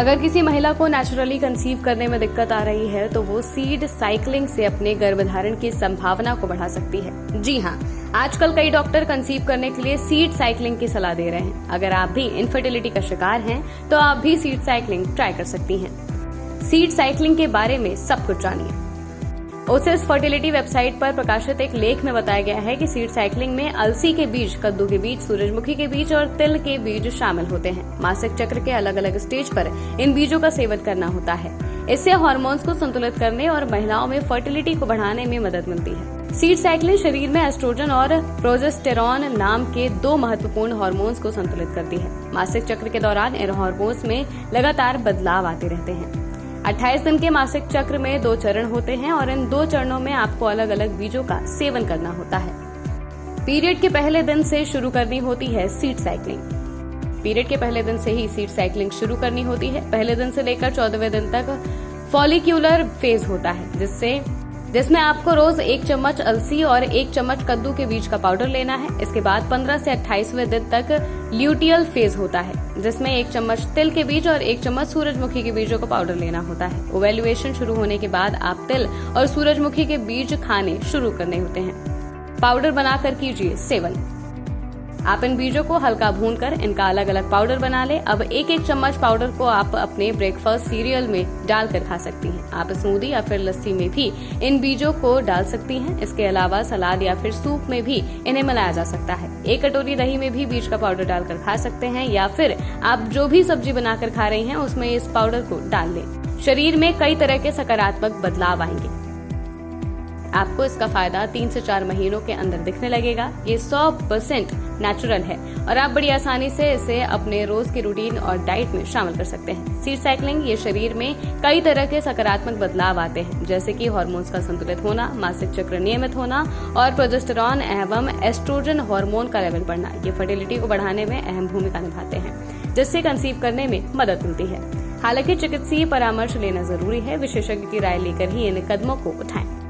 अगर किसी महिला को नेचुरली कंसीव करने में दिक्कत आ रही है तो वो सीड साइकिलिंग से अपने गर्भधारण की संभावना को बढ़ा सकती है। जी हाँ, आजकल कई डॉक्टर कंसीव करने के लिए सीड साइकिलिंग की सलाह दे रहे हैं। अगर आप भी इनफर्टिलिटी का शिकार हैं तो आप भी सीड साइकिलिंग ट्राई कर सकती हैं। सीड साइकिलिंग के बारे में सब कुछ जानिए। ओसिस फर्टिलिटी वेबसाइट पर प्रकाशित एक लेख में बताया गया है कि सीड साइकिलिंग में अलसी के बीज, कद्दू के बीज, सूरजमुखी के बीज और तिल के बीज शामिल होते हैं। मासिक चक्र के अलग अलग स्टेज पर इन बीजों का सेवन करना होता है। इससे हार्मोन्स को संतुलित करने और महिलाओं में फर्टिलिटी को बढ़ाने में मदद मिलती है। सीड साइकिलिंग शरीर में एस्ट्रोजन और प्रोजेस्टेरॉन नाम के 2 महत्वपूर्ण हार्मोन्स को संतुलित करती है। मासिक चक्र के दौरान इन हार्मोन्स में लगातार बदलाव आते रहते हैं। 28 दिन के मासिक चक्र में 2 चरण होते हैं और इन 2 चरणों में आपको अलग अलग बीजों का सेवन करना होता है। पीरियड के पहले दिन से शुरू करनी होती है सीड साइकिलिंग। पीरियड के पहले दिन से ही सीड साइकिलिंग शुरू करनी होती है। पहले दिन से लेकर 14वें दिन तक फॉलिक्यूलर फेज होता है, जिसमें आपको रोज 1 चम्मच अलसी और 1 चम्मच कद्दू के बीज का पाउडर लेना है। इसके बाद 15 से 28वें दिन तक ल्यूटियल फेज होता है, जिसमें 1 चम्मच तिल के बीज और 1 चम्मच सूरजमुखी के बीजों का पाउडर लेना होता है। ओवेल्युएशन शुरू होने के बाद आप तिल और सूरजमुखी के बीज खाने शुरू करने होते हैं। पाउडर बनाकर कीजिए सेवन। आप इन बीजों को हल्का भूनकर इनका अलग अलग पाउडर बना लें। अब 1-1 चम्मच पाउडर को आप अपने ब्रेकफास्ट सीरियल में डालकर खा सकती हैं। आप स्मूदी या फिर लस्सी में भी इन बीजों को डाल सकती हैं। इसके अलावा सलाद या फिर सूप में भी इन्हें मिलाया जा सकता है। 1 कटोरी दही में भी बीज का पाउडर डालकर खा सकते हैं, या फिर आप जो भी सब्जी बनाकर खा रही हैं उसमें इस पाउडर को डाल लें। शरीर में कई तरह के सकारात्मक बदलाव आएंगे। आपको इसका फायदा 3 से 4 महीनों के अंदर दिखने लगेगा। ये 100% नेचुरल है और आप बड़ी आसानी से इसे अपने रोज के रूटीन और डाइट में शामिल कर सकते हैं। सीड साइकिलिंग, ये शरीर में कई तरह के सकारात्मक बदलाव आते हैं, जैसे कि हार्मोन्स का संतुलित होना, मासिक चक्र नियमित होना और प्रोजेस्टेरॉन एवं एस्ट्रोजन हार्मोन का लेवल बढ़ना। ये फर्टिलिटी को बढ़ाने में अहम भूमिका निभाते हैं, जिससे कंसीव करने में मदद मिलती है। हालांकि चिकित्सीय परामर्श लेना जरूरी है। विशेषज्ञ की राय लेकर ही इन कदमों को उठाएं।